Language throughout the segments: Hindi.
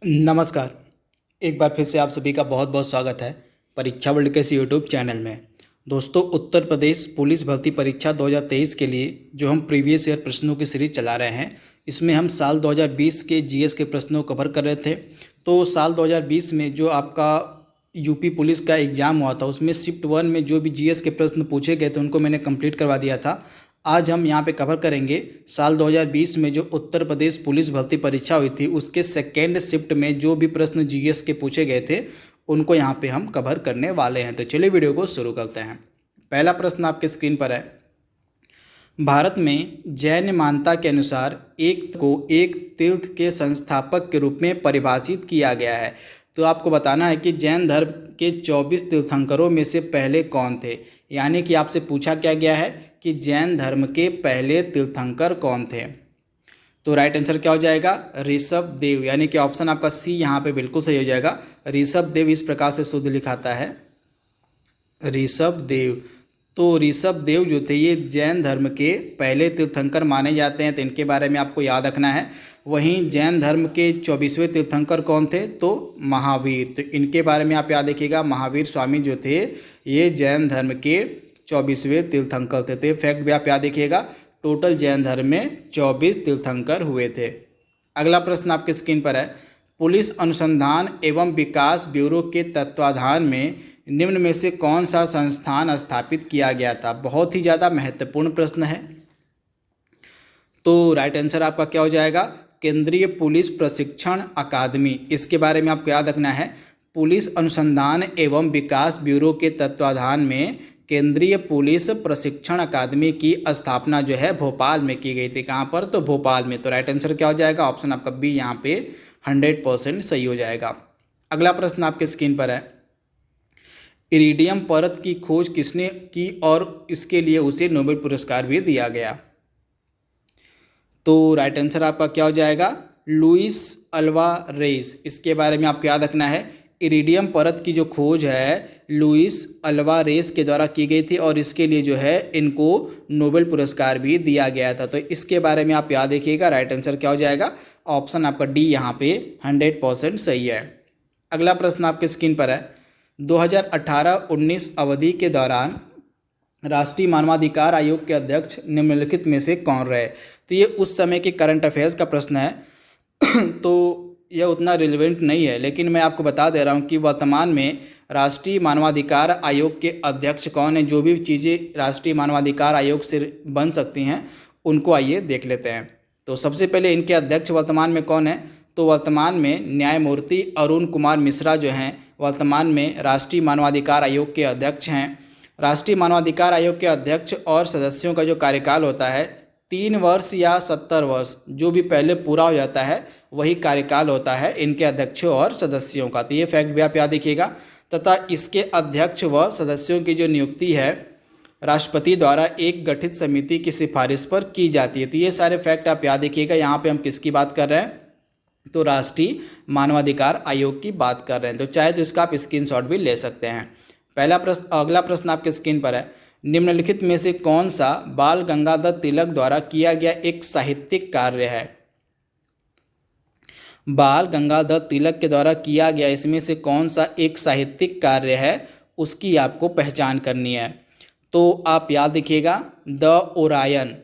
नमस्कार। एक बार फिर से आप सभी का बहुत बहुत स्वागत है परीक्षा वर्ल्ड के इस यूट्यूब चैनल में। दोस्तों, उत्तर प्रदेश पुलिस भर्ती परीक्षा 2023 के लिए जो हम प्रीवियस ईयर प्रश्नों की सीरीज चला रहे हैं, इसमें हम साल 2020 के जीएस के प्रश्नों को कवर कर रहे थे। तो साल 2020 में जो आपका यूपी पुलिस का एग्ज़ाम हुआ था, उसमें शिफ्ट 1 में जो भी जीएस के प्रश्न पूछे गए थे उनको मैंने कंप्लीट करवा दिया था। आज हम यहाँ पे कवर करेंगे साल 2020 में जो उत्तर प्रदेश पुलिस भर्ती परीक्षा हुई थी, उसके सेकेंड शिफ्ट में जो भी प्रश्न जीएस के पूछे गए थे उनको यहाँ पे हम कवर करने वाले हैं। तो चलिए वीडियो को शुरू करते हैं। पहला प्रश्न आपके स्क्रीन पर है। भारत में जैन मान्यता के अनुसार एक तीर्थ के संस्थापक के रूप में परिभाषित किया गया है। तो आपको बताना है कि जैन धर्म के 24 तीर्थंकरों में से पहले कौन थे। यानी कि आपसे पूछा क्या गया है कि जैन धर्म के पहले तीर्थंकर कौन थे। तो राइट आंसर क्या हो जाएगा? ऋषभ देव। यानी कि ऑप्शन आपका सी यहाँ पे बिल्कुल सही हो जाएगा। ऋषभ देव इस प्रकार से शुद्ध लिखाता है, ऋषभ देव। तो ऋषभ देव जो थे ये जैन धर्म के पहले तीर्थंकर माने जाते हैं, तो इनके बारे में आपको याद रखना है। वहीं जैन धर्म के 24वें तीर्थंकर कौन थे? तो महावीर। तो इनके बारे में आप याद रखिएगा, महावीर स्वामी जो थे ये जैन धर्म के 24वें तीर्थंकर थे। तो फैक्ट भी आप याद रखिएगा, टोटल जैन धर्म में 24 तीर्थंकर हुए थे। अगला प्रश्न आपके स्क्रीन पर है। पुलिस अनुसंधान एवं विकास ब्यूरो के तत्वाधान में निम्न में से कौन सा संस्थान स्थापित किया गया था? बहुत ही ज़्यादा महत्वपूर्ण प्रश्न है। तो राइट आंसर आपका क्या हो जाएगा? केंद्रीय पुलिस प्रशिक्षण अकादमी। इसके बारे में आपको याद रखना है। पुलिस अनुसंधान एवं विकास ब्यूरो के तत्वाधान में केंद्रीय पुलिस प्रशिक्षण अकादमी की स्थापना जो है भोपाल में की गई थी। कहाँ पर? तो भोपाल में। तो राइट आंसर क्या हो जाएगा? ऑप्शन आपका बी यहाँ पे 100% सही हो जाएगा। अगला प्रश्न आपके स्क्रीन पर है। इरिडियम परत की खोज किसने की और इसके लिए उसे नोबेल पुरस्कार भी दिया गया? तो राइट आंसर आपका क्या हो जाएगा? Luis Alvares. इसके बारे में आपको याद रखना है। इरिडियम परत की जो खोज है लुइस अल्वारेस के द्वारा की गई थी और इसके लिए जो है इनको नोबेल पुरस्कार भी दिया गया था। तो इसके बारे में आप याद रखिएगा। राइट आंसर क्या हो जाएगा? ऑप्शन आपका डी यहाँ पे 100% सही है। अगला प्रश्न आपके स्क्रीन पर है। 2018-19 अवधि के दौरान राष्ट्रीय मानवाधिकार आयोग के अध्यक्ष निम्नलिखित में से कौन रहे? तो ये उस समय के करंट अफेयर्स का प्रश्न है तो यह उतना रिलेवेंट नहीं है, लेकिन मैं आपको बता दे रहा हूँ कि वर्तमान में राष्ट्रीय मानवाधिकार आयोग के अध्यक्ष कौन है। जो भी चीज़ें राष्ट्रीय मानवाधिकार आयोग से बन सकती हैं उनको आइए देख लेते हैं। तो सबसे पहले इनके अध्यक्ष वर्तमान में कौन है? तो वर्तमान में न्यायमूर्ति अरुण कुमार मिश्रा जो हैं वर्तमान में राष्ट्रीय मानवाधिकार आयोग के अध्यक्ष हैं। राष्ट्रीय मानवाधिकार आयोग के अध्यक्ष और सदस्यों का जो कार्यकाल होता है 3 वर्ष या 70 वर्ष, जो भी पहले पूरा हो जाता है वही कार्यकाल होता है इनके अध्यक्षों और सदस्यों का। तो ये फैक्ट भी आप याद रखिएगा। तथा इसके अध्यक्ष व सदस्यों की जो नियुक्ति है राष्ट्रपति द्वारा एक गठित समिति की सिफारिश पर की जाती है। तो ये सारे फैक्ट आप याद रखिएगा। यहाँ पे हम किसकी बात कर रहे हैं? तो राष्ट्रीय मानवाधिकार आयोग की बात कर रहे हैं। तो चाहे तो इसका आप स्क्रीनशॉट भी ले सकते हैं। पहला प्रश्न। अगला प्रश्न आपके स्क्रीन पर है। निम्नलिखित में से कौन सा बाल गंगाधर तिलक द्वारा किया गया एक साहित्यिक कार्य है? बाल गंगाधर तिलक के द्वारा किया गया इसमें से कौन सा एक साहित्यिक कार्य है, उसकी आपको पहचान करनी है। तो आप याद रखिएगा, द ओरायन,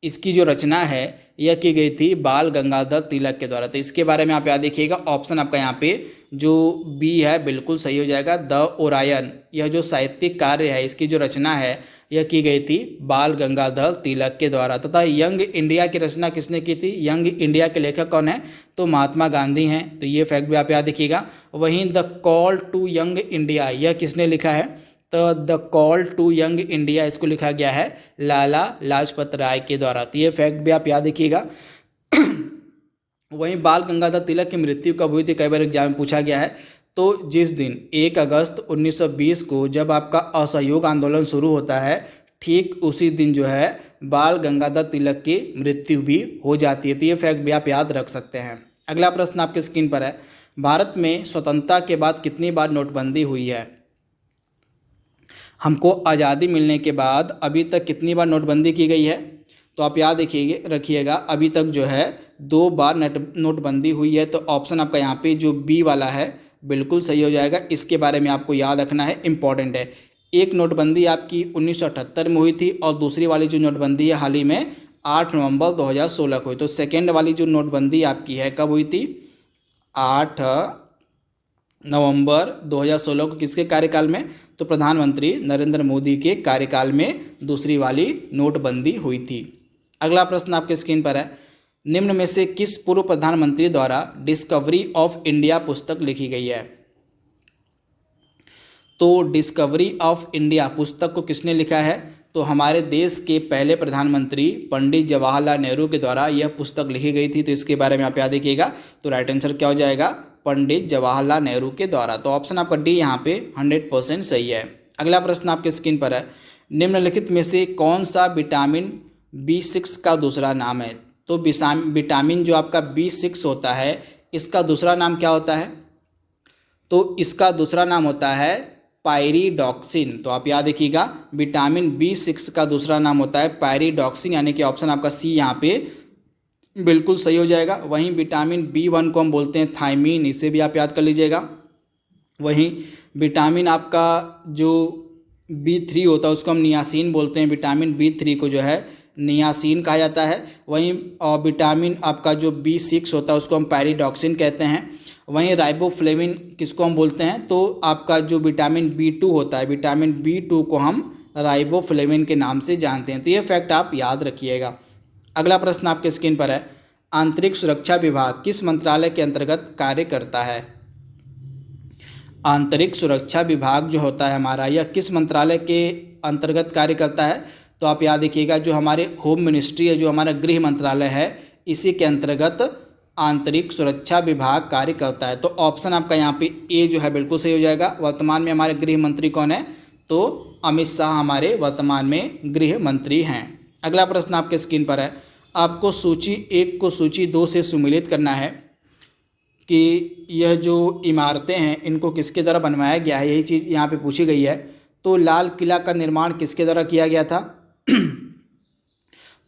इसकी जो रचना है यह की गई थी बाल गंगाधर तिलक के द्वारा। तो इसके बारे में आप याद रखिएगा। ऑप्शन आपका यहाँ पे जो बी है बिल्कुल सही हो जाएगा, द ओरायन। यह जो साहित्यिक कार्य है इसकी जो रचना है यह की गई थी बाल गंगाधर तिलक के द्वारा। तथा यंग इंडिया की रचना किसने की थी? यंग इंडिया के लेखक कौन है? तो महात्मा गांधी हैं। तो ये फैक्ट भी आप याद रखिएगा। वहीं the call to young India यह किसने लिखा है? तो the call to young India इसको लिखा गया है लाला लाजपत राय के द्वारा। तो ये फैक्ट भी आप याद रखिएगा। वहीं बाल गंगाधर तिलक की मृत्यु कब हुई थी? कई बार एग्जाम में पूछा गया है। तो जिस दिन 1 अगस्त 1920 को जब आपका असहयोग आंदोलन शुरू होता है, ठीक उसी दिन जो है बाल गंगाधर तिलक की मृत्यु भी हो जाती है। तो ये फैक्ट भी आप याद रख सकते हैं। अगला प्रश्न आपके स्क्रीन पर है। भारत में स्वतंत्रता के बाद कितनी बार नोटबंदी हुई है? हमको आज़ादी मिलने के बाद अभी तक कितनी बार नोटबंदी की गई है? तो आप याद रखिएगा, अभी तक जो है 2 बार नोटबंदी हुई है। तो ऑप्शन आपका यहाँ पे जो बी वाला है बिल्कुल सही हो जाएगा। इसके बारे में आपको याद रखना है, इम्पॉर्टेंट है। एक नोटबंदी आपकी 1978 में हुई थी और दूसरी वाली जो नोटबंदी है हाल ही में 8 नवंबर 2016 को हुई। तो सेकेंड वाली जो नोटबंदी आपकी है कब हुई थी? 8 नवंबर 2016 को। किसके कार्यकाल में? तो प्रधानमंत्री नरेंद्र मोदी के कार्यकाल में दूसरी वाली नोटबंदी हुई थी। अगला प्रश्न आपके स्क्रीन पर है, निम्न में से किस पूर्व प्रधानमंत्री द्वारा डिस्कवरी ऑफ इंडिया पुस्तक लिखी गई है? तो डिस्कवरी ऑफ इंडिया पुस्तक को किसने लिखा है? तो हमारे देश के पहले प्रधानमंत्री पंडित जवाहरलाल नेहरू के द्वारा यह पुस्तक लिखी गई थी। तो इसके बारे में आप याद रखिएगा। तो राइट आंसर क्या हो जाएगा? पंडित जवाहरलाल नेहरू के द्वारा। तो ऑप्शन आपका डी यहाँ पे 100% सही है। अगला प्रश्न आपके स्क्रीन पर है, निम्नलिखित में से कौन सा विटामिन B6 का दूसरा नाम है? तो विटामिन जो आपका B6 होता है इसका दूसरा नाम क्या होता है? तो इसका दूसरा नाम होता है पायरिडॉक्सिन। तो आप याद रखिएगा, विटामिन B6 का दूसरा नाम होता है पायरिडॉक्सिन, यानी कि ऑप्शन आपका सी यहाँ पे बिल्कुल सही हो जाएगा। वहीं विटामिन B1 को हम बोलते हैं थायमीन, इसे भी आप याद कर लीजिएगा। वहीं विटामिन आपका जो B3 होता है उसको हम नियासिन बोलते हैं। विटामिन B3 को जो है नियासिन कहा जाता है। वहीं विटामिन आपका जो B6 होता है उसको हम पायरिडॉक्सिन कहते हैं। वहीं राइबोफ्लेविन किसको हम बोलते हैं? तो आपका जो विटामिन B2 होता है, विटामिन B2 को हम राइबोफ्लेविन के नाम से जानते हैं। तो ये फैक्ट आप याद रखिएगा। अगला प्रश्न आपके स्क्रीन पर है, आंतरिक सुरक्षा विभाग किस मंत्रालय के अंतर्गत कार्य करता है? आंतरिक सुरक्षा विभाग जो होता है हमारा, यह किस मंत्रालय के अंतर्गत कार्य करता है? तो आप याद रखिएगा, जो हमारे होम मिनिस्ट्री है, जो हमारा गृह मंत्रालय है, इसी के अंतर्गत आंतरिक सुरक्षा विभाग कार्य करता है। तो ऑप्शन आपका यहाँ पे ए जो है बिल्कुल सही हो जाएगा। वर्तमान में हमारे गृह मंत्री कौन है? तो अमित शाह हमारे वर्तमान में गृह मंत्री हैं। अगला प्रश्न आपके स्क्रीन पर है, आपको सूची 1 को सूची 2 से सुमेलित करना है कि यह जो इमारतें हैं इनको किसके द्वारा बनवाया गया है, यही चीज़ यहाँ पे पूछी गई है। तो लाल किला का निर्माण किसके द्वारा किया गया था?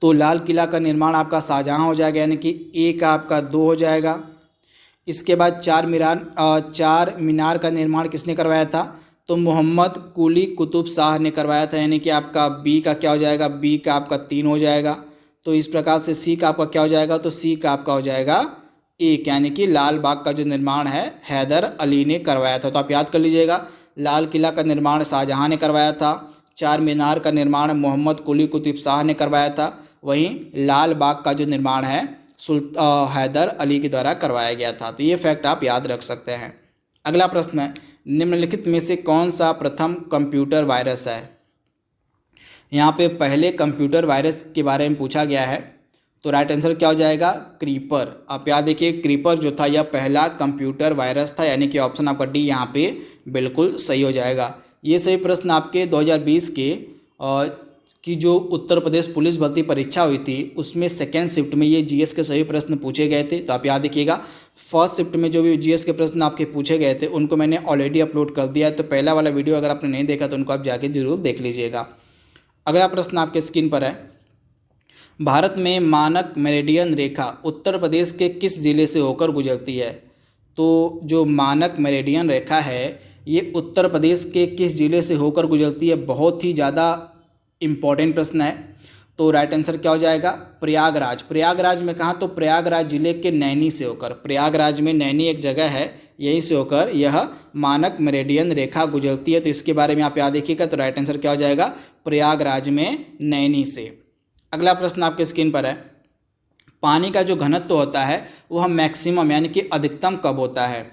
तो लाल किला का निर्माण आपका शाहजहाँ हो जाएगा, यानी कि ए का आपका 2 हो जाएगा। इसके बाद चार मीनार का निर्माण किसने करवाया था? तो मोहम्मद कुली कुतुब शाह ने करवाया था, यानी कि आपका बी का क्या हो जाएगा? बी का आपका 3 हो जाएगा। तो इस प्रकार से सी का आपका क्या हो जाएगा? तो सी का आपका हो जाएगा 1, यानी कि लाल बाग का जो निर्माण है हैदर अली ने करवाया था। तो आप याद कर लीजिएगा, लाल किला का निर्माण शाहजहाँ ने करवाया था, चार मीनार का निर्माण मोहम्मद कुली कुतुब शाह ने करवाया था, वहीं लाल बाग का जो निर्माण है हैदर अली के द्वारा करवाया गया था। तो ये फैक्ट आप याद रख सकते हैं। अगला प्रश्न है, निम्नलिखित में से कौन सा प्रथम कंप्यूटर वायरस है? यहाँ पे पहले कंप्यूटर वायरस के बारे में पूछा गया है। तो राइट आंसर क्या हो जाएगा? क्रीपर। आप याद देखिए, क्रीपर जो था यह पहला कंप्यूटर वायरस था, यानी कि ऑप्शन आपका डी यहाँ पे बिल्कुल सही हो जाएगा। ये सही प्रश्न आपके 2020 की जो उत्तर प्रदेश पुलिस भर्ती परीक्षा हुई थी उसमें सेकेंड शिफ्ट में ये जीएस के सभी प्रश्न पूछे गए थे। तो आप याद रखिएगा, फर्स्ट शिफ्ट में जो भी जीएस के प्रश्न आपके पूछे गए थे उनको मैंने ऑलरेडी अपलोड कर दिया है। तो पहला वाला वीडियो अगर आपने नहीं देखा तो उनको आप जाके जरूर देख लीजिएगा। अगला प्रश्न आपके स्क्रीन पर है, भारत में मानक मेरिडियन रेखा उत्तर प्रदेश के किस जिले से होकर गुजरती है? तो जो मानक मेरिडियन रेखा है ये उत्तर प्रदेश के किस जिले से होकर गुजरती है? बहुत ही ज़्यादा इम्पॉर्टेंट प्रश्न है। तो राइट आंसर क्या हो जाएगा? प्रयागराज। प्रयागराज में कहाँ? तो प्रयागराज जिले के नैनी से होकर, प्रयागराज में नैनी एक जगह है, यहीं से होकर यह मानक मेरिडियन रेखा गुजरती है। तो इसके बारे में आप याद रखिएगा। तो राइट आंसर क्या हो जाएगा? प्रयागराज में नैनी से। अगला प्रश्न आपके स्क्रीन पर है, पानी का जो घनत्व होता है वह मैक्सिमम यानी कि अधिकतम कब होता है?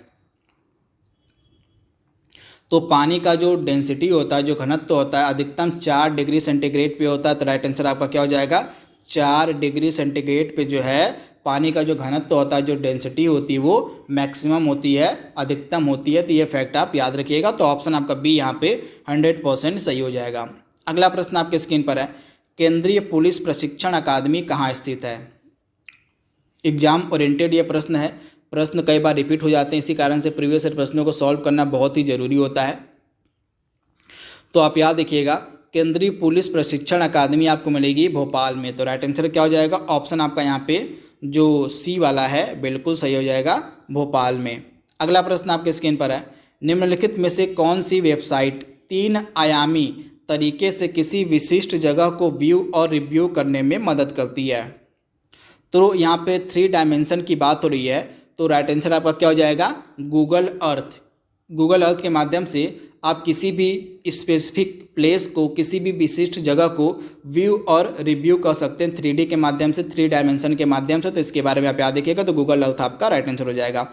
तो पानी का जो डेंसिटी होता है, जो घनत्व होता है, अधिकतम 4 डिग्री सेंटीग्रेड पे होता है। तो राइट आंसर आपका क्या हो जाएगा? 4 डिग्री सेंटीग्रेड पे जो है पानी का जो घनत्व होता है, जो डेंसिटी होती है वो मैक्सिमम होती है, अधिकतम होती है। तो ये फैक्ट आप याद रखिएगा। तो ऑप्शन आपका बी यहाँ पे 100% सही हो जाएगा। अगला प्रश्न आपके स्क्रीन पर है, केंद्रीय पुलिस प्रशिक्षण अकादमी कहाँ स्थित है? एग्जाम ओरिएंटेड ये प्रश्न है, प्रश्न कई बार रिपीट हो जाते हैं, इसी कारण से प्रीवियस ईयर प्रश्नों को सॉल्व करना बहुत ही ज़रूरी होता है। तो आप याद रखिएगा, केंद्रीय पुलिस प्रशिक्षण अकादमी आपको मिलेगी भोपाल में। तो राइट आंसर क्या हो जाएगा? ऑप्शन आपका यहाँ पे जो सी वाला है बिल्कुल सही हो जाएगा, भोपाल में। अगला प्रश्न आपके स्क्रीन पर है, निम्नलिखित में से कौन सी वेबसाइट 3 आयामी तरीके से किसी विशिष्ट जगह को व्यू और रिव्यू करने में मदद करती है? तो यहाँ पे 3 डायमेंशन की बात हो रही है, तो राइट आंसर आपका क्या हो जाएगा, गूगल अर्थ। गूगल अर्थ के माध्यम से आप किसी भी स्पेसिफिक प्लेस को, किसी भी विशिष्ट जगह को व्यू और रिव्यू कर सकते हैं 3D के माध्यम से, 3 डायमेंशन के माध्यम से। तो इसके बारे में आप याद रखिएगा, तो गूगल अर्थ आपका राइट आंसर हो जाएगा।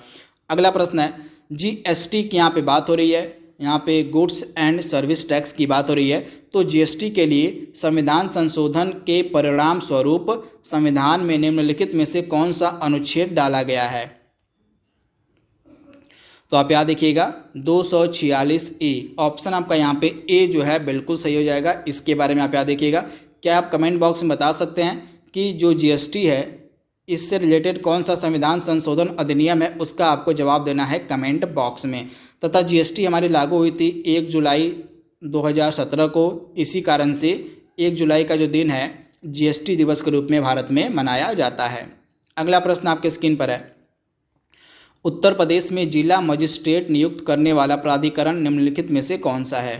अगला प्रश्न है, GST की यहाँ पे बात हो रही है, यहाँ पे गुड्स एंड सर्विस टैक्स की बात हो रही है। तो GST के लिए संविधान संशोधन के परिणाम स्वरूप संविधान में निम्नलिखित में से कौन सा अनुच्छेद डाला गया है? तो आप याद रखिएगा 246A, ऑप्शन आपका यहाँ पे ए जो है बिल्कुल सही हो जाएगा। इसके बारे में आप याद रखिएगा। क्या आप कमेंट बॉक्स में बता सकते हैं कि जो GST है इससे रिलेटेड कौन सा संविधान संशोधन अधिनियम है? उसका आपको जवाब देना है कमेंट बॉक्स में। तथा GST हमारी लागू हुई थी 1 जुलाई 2017 को। इसी कारण से 1 जुलाई का जो दिन है GST दिवस के रूप में भारत में मनाया जाता है। अगला प्रश्न आपके स्क्रीन पर है, उत्तर प्रदेश में जिला मजिस्ट्रेट नियुक्त करने वाला प्राधिकरण निम्नलिखित में से कौन सा है?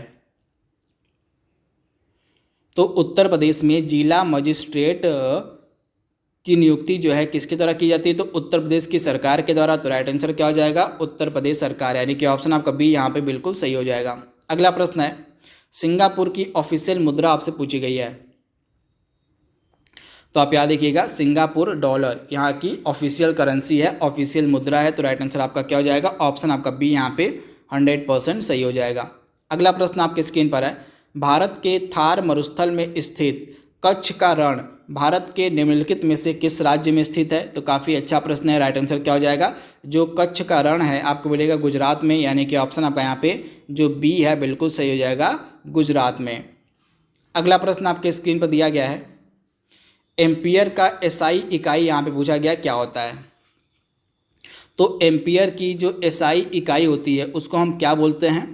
तो उत्तर प्रदेश में जिला मजिस्ट्रेट की नियुक्ति जो है किसके द्वारा की जाती है? तो उत्तर प्रदेश की सरकार के द्वारा। तो राइट आंसर क्या हो जाएगा, उत्तर प्रदेश सरकार, यानी कि ऑप्शन आपका बी यहाँ पे बिल्कुल सही हो जाएगा। अगला प्रश्न है, सिंगापुर की ऑफिशियल मुद्रा आपसे पूछी गई है, तो आप याद रखिएगा सिंगापुर डॉलर यहाँ की ऑफिशियल करेंसी है, ऑफिशियल मुद्रा है। तो राइट आंसर आपका क्या हो जाएगा, ऑप्शन आपका बी यहाँ पे 100% सही हो जाएगा। अगला प्रश्न आपके स्क्रीन पर है, भारत के थार मरुस्थल में स्थित कच्छ का रण भारत के निम्नलिखित में से किस राज्य में स्थित है? तो काफ़ी अच्छा प्रश्न है। राइट आंसर क्या हो जाएगा, जो कच्छ का रण है आपको मिलेगा गुजरात में, यानी कि ऑप्शन आपका यहाँ पे जो बी है बिल्कुल सही हो जाएगा, गुजरात में। अगला प्रश्न आपके स्क्रीन पर दिया गया है, एम्पियर का SI इकाई यहाँ पे पूछा गया क्या होता है? तो एम्पियर की जो SI इकाई होती है उसको हम क्या बोलते हैं?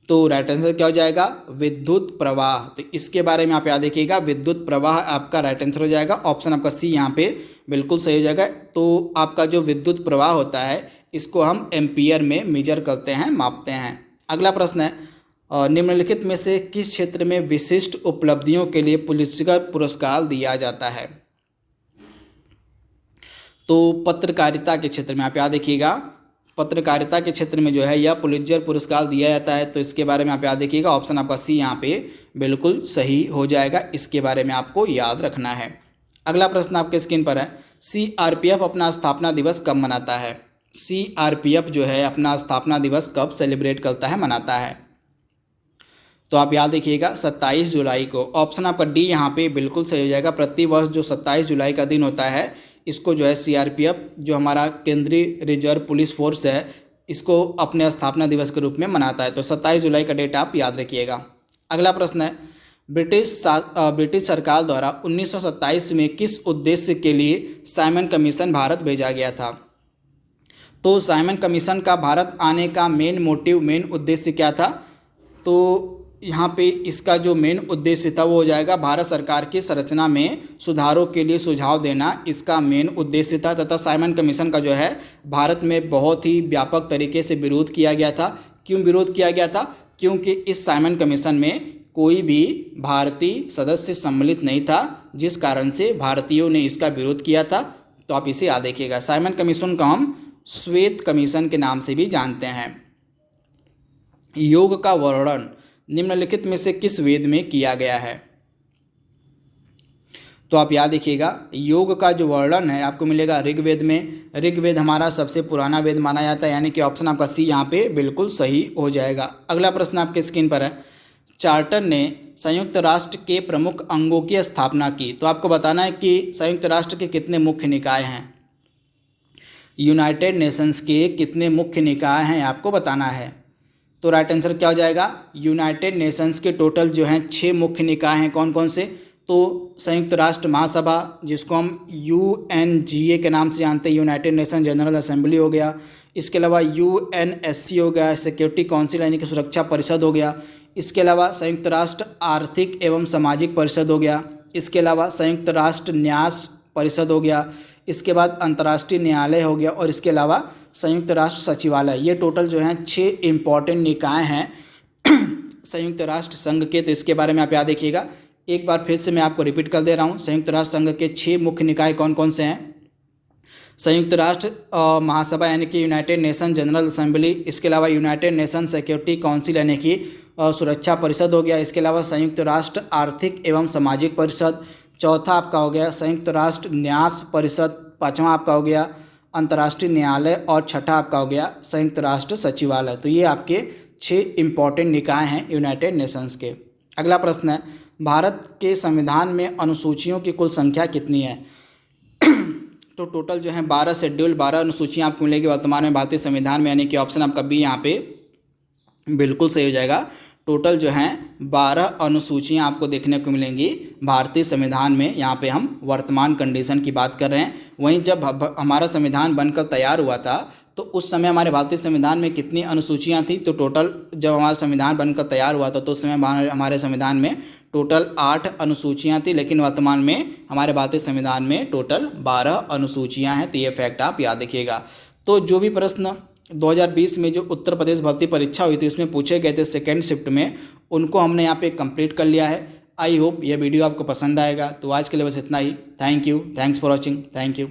तो राइट आंसर क्या हो जाएगा, विद्युत प्रवाह। तो इसके बारे में आप याद रखिएगा, विद्युत प्रवाह आपका राइट आंसर हो जाएगा, ऑप्शन आपका सी यहाँ पे बिल्कुल सही हो जाएगा। तो आपका जो विद्युत प्रवाह होता है इसको हम एम्पियर में मेजर करते हैं, मापते हैं। अगला प्रश्न है, निम्नलिखित में से किस क्षेत्र में विशिष्ट उपलब्धियों के लिए पुलित्जर पुरस्कार दिया जाता है? तो पत्रकारिता के क्षेत्र में आप याद रखिएगा, पत्रकारिता के क्षेत्र में जो है यह पुलित्जर पुरस्कार दिया जाता है। तो इसके बारे में आप याद रखिएगा, ऑप्शन आपका सी यहाँ पे बिल्कुल सही हो जाएगा। इसके बारे में आपको याद रखना है। अगला प्रश्न आपके स्क्रीन पर है, CRPF अपना स्थापना दिवस कब मनाता है? CRPF जो है अपना स्थापना दिवस कब सेलिब्रेट करता है, मनाता है? तो आप याद रखिएगा 27 जुलाई को, ऑप्शन आपका डी यहाँ पे बिल्कुल सही हो जाएगा। प्रतिवर्ष जो 27 जुलाई का दिन होता है इसको जो है CRPF जो हमारा केंद्रीय रिजर्व पुलिस फोर्स है इसको अपने स्थापना दिवस के रूप में मनाता है। तो 27 जुलाई का डेट आप याद रखिएगा। अगला प्रश्न है, ब्रिटिश सरकार द्वारा 1927 में किस उद्देश्य के लिए साइमन कमीशन भारत भेजा गया था? तो साइमन कमीशन का भारत आने का मेन मोटिव, मेन उद्देश्य क्या था? तो यहाँ पे इसका जो मेन उद्देश्य था वो हो जाएगा भारत सरकार की संरचना में सुधारों के लिए सुझाव देना, इसका मेन उद्देश्य था। तथा साइमन कमीशन का जो है भारत में बहुत ही व्यापक तरीके से विरोध किया गया था। क्यों विरोध किया गया था? क्योंकि इस साइमन कमीशन में कोई भी भारतीय सदस्य सम्मिलित नहीं था, जिस कारण से भारतीयों ने इसका विरोध किया था। तो आप इसे याद रखिएगा। साइमन कमीशन को हम श्वेत कमीशन के नाम से भी जानते हैं। योग का वर्णन निम्नलिखित में से किस वेद में किया गया है? तो आप याद रखिएगा, योग का जो वर्णन है आपको मिलेगा ऋग्वेद में। ऋग्वेद हमारा सबसे पुराना वेद माना जाता है, यानी कि ऑप्शन आपका सी यहाँ पे बिल्कुल सही हो जाएगा। अगला प्रश्न आपके स्क्रीन पर है, चार्टर ने संयुक्त राष्ट्र के प्रमुख अंगों की स्थापना की। तो आपको बताना है कि संयुक्त राष्ट्र के कितने मुख्य निकाय हैं, यूनाइटेड नेशंस के कितने मुख्य निकाय हैं आपको बताना है। तो राइट आंसर क्या हो जाएगा, यूनाइटेड नेशंस के टोटल जो हैं 6 मुख्य निकाय हैं। कौन कौन से? तो संयुक्त राष्ट्र महासभा जिसको हम UNGA के नाम से जानते हैं, यूनाइटेड नेशन जनरल असेंबली हो गया। इसके अलावा UNSC हो गया, सिक्योरिटी काउंसिल यानी कि सुरक्षा परिषद हो गया। इसके अलावा संयुक्त राष्ट्र आर्थिक एवं सामाजिक परिषद हो गया। इसके अलावा संयुक्त राष्ट्र न्यास परिषद हो गया। इसके बाद अंतर्राष्ट्रीय न्यायालय हो गया और इसके अलावा संयुक्त राष्ट्र सचिवालय। ये टोटल जो हैं 6 इम्पॉर्टेंट निकाय हैं संयुक्त राष्ट्र संघ के। तो इसके बारे में आप याद रखिएगा। एक बार फिर से मैं आपको रिपीट कर दे रहा हूँ, संयुक्त राष्ट्र संघ के 6 मुख्य निकाय कौन कौन से हैं। संयुक्त राष्ट्र महासभा यानी कि यूनाइटेड नेशन जनरल असेंबली, इसके अलावा यूनाइटेड नेशन सिक्योरिटी काउंसिल यानी कि सुरक्षा परिषद हो गया, इसके अलावा संयुक्त राष्ट्र आर्थिक एवं सामाजिक परिषद, चौथा आपका हो गया संयुक्त राष्ट्र न्यास परिषद, पाँचवा आपका हो गया अंतर्राष्ट्रीय न्यायालय और छठा आपका हो गया संयुक्त राष्ट्र सचिवालय। तो ये आपके 6 इम्पॉर्टेंट निकाय हैं यूनाइटेड नेशंस के। अगला प्रश्न है, भारत के संविधान में अनुसूचियों की कुल संख्या कितनी है। तो टोटल जो है 12 शेड्यूल 12 अनुसूचियाँ आपको मिलेगी वर्तमान में भारतीय संविधान में, यानी कि ऑप्शन आपका बी यहाँ पे बिल्कुल सही हो जाएगा। टोटल जो हैं 12 अनुसूचियाँ आपको देखने को मिलेंगी भारतीय संविधान में। यहाँ पे हम वर्तमान कंडीशन की बात कर रहे हैं। वहीं जब हमारा संविधान बनकर तैयार हुआ था तो उस समय हमारे भारतीय संविधान में कितनी अनुसूचियाँ थी। तो टोटल जब हमारा संविधान बनकर तैयार हुआ था तो उस समय हमारे संविधान में टोटल 8 अनुसूचियाँ थी, लेकिन वर्तमान में हमारे भारतीय संविधान में टोटल 12 अनुसूचियाँ हैं। तो ये फैक्ट आप याद रखिएगा। तो जो भी प्रश्न 2020 में जो उत्तर प्रदेश भर्ती परीक्षा हुई थी उसमें पूछे गए थे सेकेंड शिफ्ट में, उनको हमने यहाँ पे कंप्लीट कर लिया है। आई होप यह वीडियो आपको पसंद आएगा। तो आज के लिए बस इतना ही। Thank you, thanks for watching, thank you.